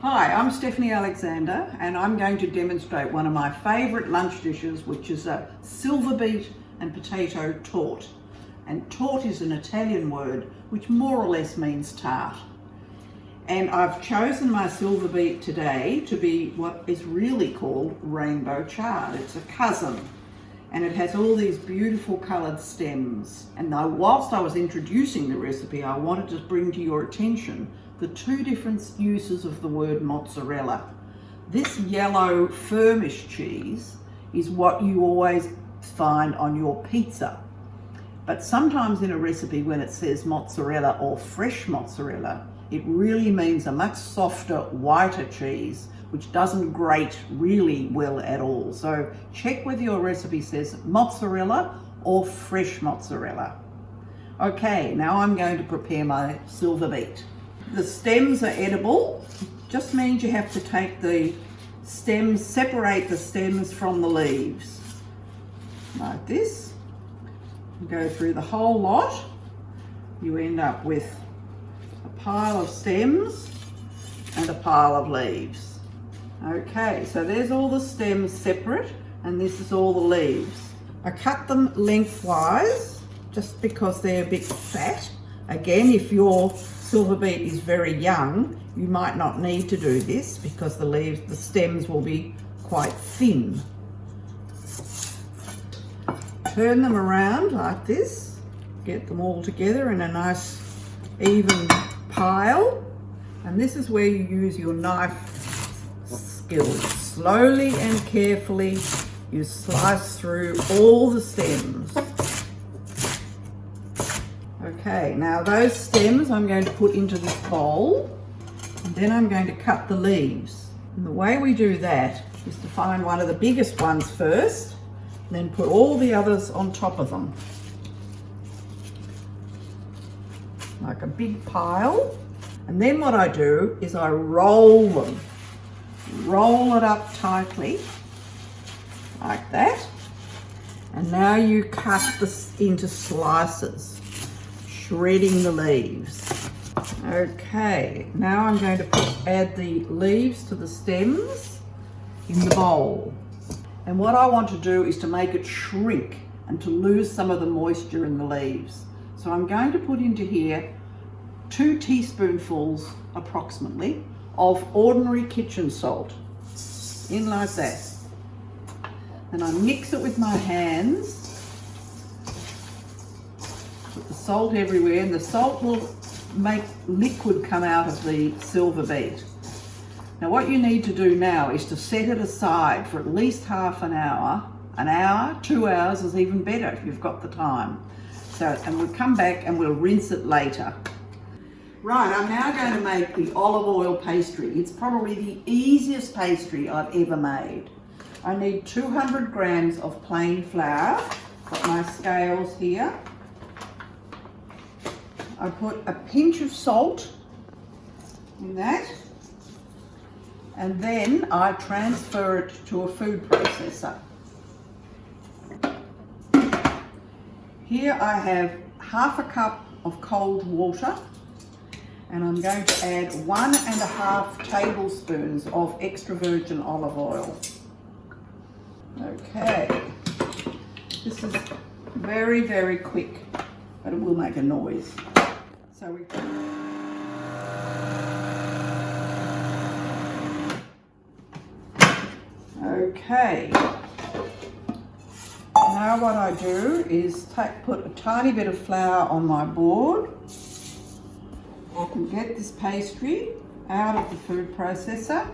Hi, I'm Stephanie Alexander and I'm going to demonstrate one of my favourite lunch dishes, which is a silverbeet and potato torte. And torte is an Italian word which more or less means tart. And I've chosen my silverbeet today to be what is really called rainbow chard. It's a cousin and it has all these beautiful coloured stems. And now, whilst I was introducing the recipe, I wanted to bring to your attention the two different uses of the word mozzarella. This yellow firmish cheese is what you always find on your pizza. But sometimes in a recipe when it says mozzarella or fresh mozzarella, it really means a much softer, whiter cheese, which doesn't grate really well at all. So check whether your recipe says mozzarella or fresh mozzarella. Okay, now I'm going to prepare my silverbeet. The stems are edible. Just means you have to take the stems, separate the stems from the leaves. Like this. Go through the whole lot. You end up with a pile of stems and a pile of leaves. Okay, so there's all the stems separate and this is all the leaves. I cut them lengthwise just because they're a bit fat. Again, if your silverbeet is very young, you might not need to do this because the stems will be quite thin. Turn them around like this, get them all together in a nice even pile, and this is where you use your knife skills. Slowly and carefully you slice through all the stems. Okay, now those stems I'm going to put into this bowl, and then I'm going to cut the leaves. And the way we do that is to find one of the biggest ones first, and then put all the others on top of them. Like a big pile. And then what I do is I roll them. Roll it up tightly, like that. And now you cut this into slices, shredding the leaves. Okay, now I'm going to add the leaves to the stems in the bowl. And what I want to do is to make it shrink and to lose some of the moisture in the leaves. So I'm going to put into here 2 teaspoonfuls approximately of ordinary kitchen salt, in like that. And I mix it with my hands, put the salt everywhere, and the salt will make liquid come out of the silverbeet. Now what you need to do now is to set it aside for at least half an hour. 2 hours is even better if you've got the time. So, and we'll come back and we'll rinse it later. Right, I'm now going to make the olive oil pastry. It's probably the easiest pastry I've ever made. I need 200 grams of plain flour. Got my scales here. I put a pinch of salt in that. And then I transfer it to a food processor. Here I have half a cup of cold water, and I'm going to add 1.5 tablespoons of extra virgin olive oil. Okay, this is very, very quick, but it will make a noise. So we Okay, now what I do is put a tiny bit of flour on my board. I can get this pastry out of the food processor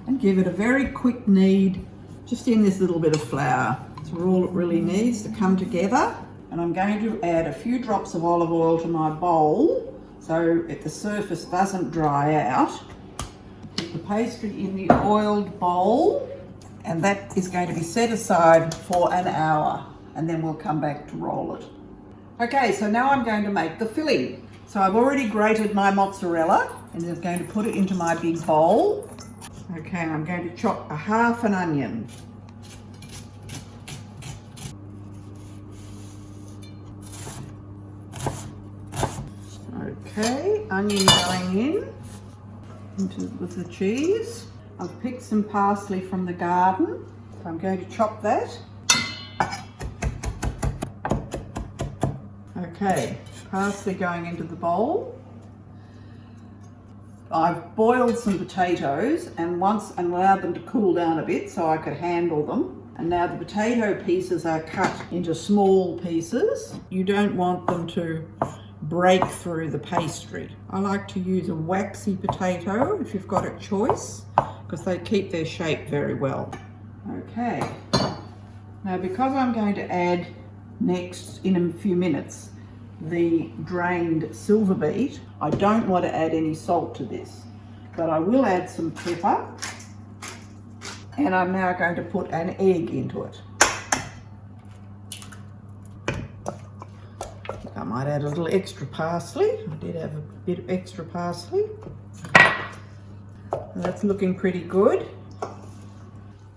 and give it a very quick knead just in this little bit of flour. That's all it really needs to come together. And I'm going to add a few drops of olive oil to my bowl so if the surface doesn't dry out. Put the pastry in the oiled bowl, and that is going to be set aside for an hour, and then we'll come back to roll it. Okay, so now I'm going to make the filling. So I've already grated my mozzarella and I'm going to put it into my big bowl. Okay, and I'm going to chop a half an onion. Okay, onion going in. with the cheese. I've picked some parsley from the garden, so I'm going to chop that. Okay, parsley going into the bowl. I've boiled some potatoes and allowed them to cool down a bit so I could handle them. And now the potato pieces are cut into small pieces. You don't want them to break through the pastry. I like to use a waxy potato if you've got a choice, because they keep their shape very well. Okay, now because I'm going to add next in a few minutes the drained Silverbeet, I don't want to add any salt to this, but I will add some pepper, and I'm now going to put an egg into it. I might add a little extra parsley. I did have a bit of extra parsley. That's looking pretty good.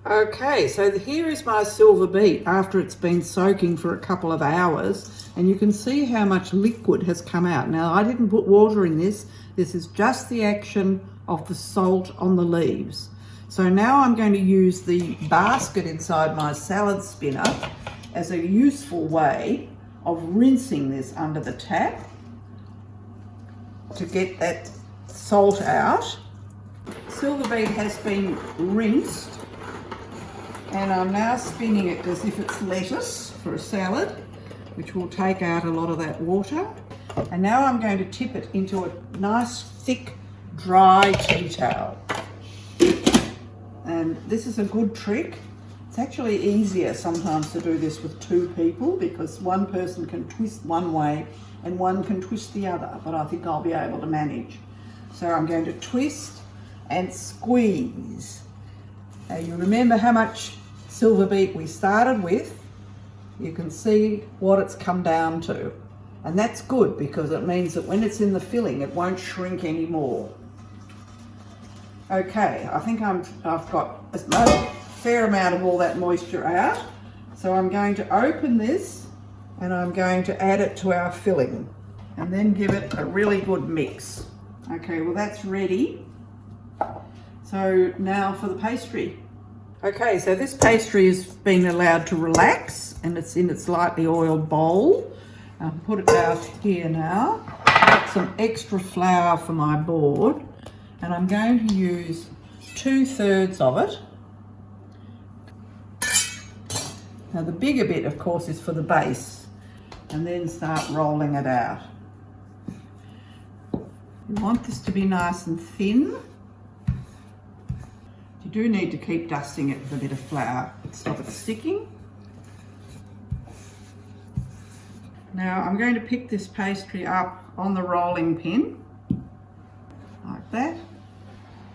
Okay, so here is my Silverbeet after it's been soaking for a couple of hours, and you can see how much liquid has come out. Now, I didn't put water in this. This is just the action of the salt on the leaves. So now I'm going to use the basket inside my salad spinner as a useful way of rinsing this under the tap to get that salt out. Silverbeet has been rinsed, and I'm now spinning it as if it's lettuce for a salad, which will take out a lot of that water. And now I'm going to tip it into a nice thick dry tea towel. And this is a good trick. It's actually easier sometimes to do this with two people, because one person can twist one way and one can twist the other, but I think I'll be able to manage. So I'm going to twist and squeeze. Now you remember how much Silverbeet we started with. You can see what it's come down to. And that's good, because it means that when it's in the filling, it won't shrink anymore. Okay, I think I've got a fair amount of all that moisture out. So I'm going to open this and I'm going to add it to our filling and then give it a really good mix. Okay, well that's ready. So now for the pastry. Okay, so this pastry is being allowed to relax and it's in its lightly oiled bowl. I'll put it out here now. Got some extra flour for my board, and I'm going to use 2/3 of it. Now the bigger bit, of course, is for the base, and then start rolling it out. You want this to be nice and thin. You do need to keep dusting it with a bit of flour to stop it sticking. Now I'm going to pick this pastry up on the rolling pin, like that,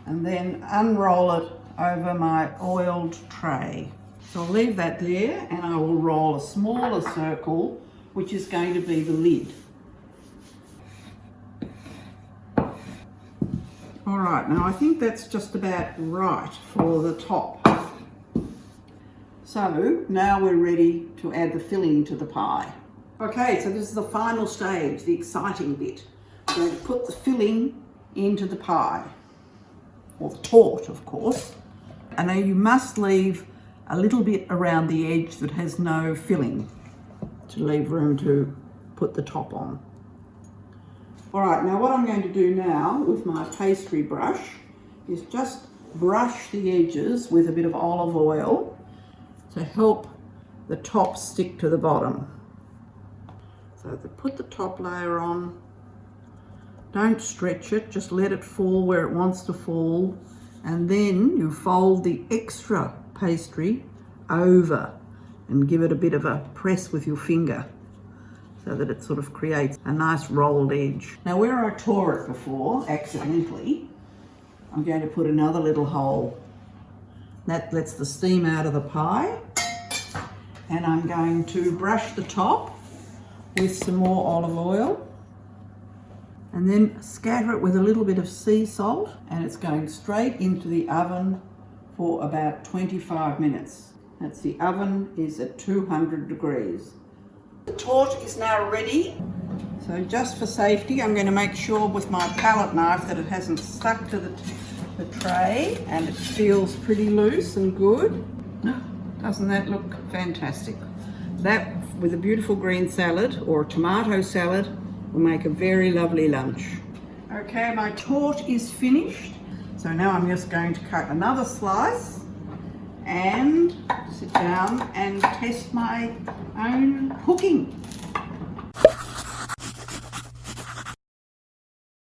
and then unroll it over my oiled tray. So I'll leave that there, and I will roll a smaller circle, which is going to be the lid. All right, now I think that's just about right for the top. So now we're ready to add the filling to the pie. Okay, so this is the final stage, the exciting bit. We're going to put the filling into the pie, or the torte, of course. And now you must leave a little bit around the edge that has no filling to leave room to put the top on. All right, now what I'm going to do now with my pastry brush is just brush the edges with a bit of olive oil to help the top stick to the bottom. So put the top layer on, don't stretch it, just let it fall where it wants to fall, and then you fold the extra pastry over and give it a bit of a press with your finger so that it sort of creates a nice rolled edge. Now where I tore it before, accidentally, I'm going to put another little hole. That lets the steam out of the pie, and I'm going to brush the top with some more olive oil and then scatter it with a little bit of sea salt, and it's going straight into the oven for about 25 minutes. That's the oven is at 200 degrees. The torte is now ready. So just for safety, I'm going to make sure with my palette knife that it hasn't stuck to the the tray, and it feels pretty loose and good. Doesn't that look fantastic? That, with a beautiful green salad or a tomato salad, will make a very lovely lunch. Okay, my torte is finished. So now I'm just going to cut another slice and sit down and test my own cooking.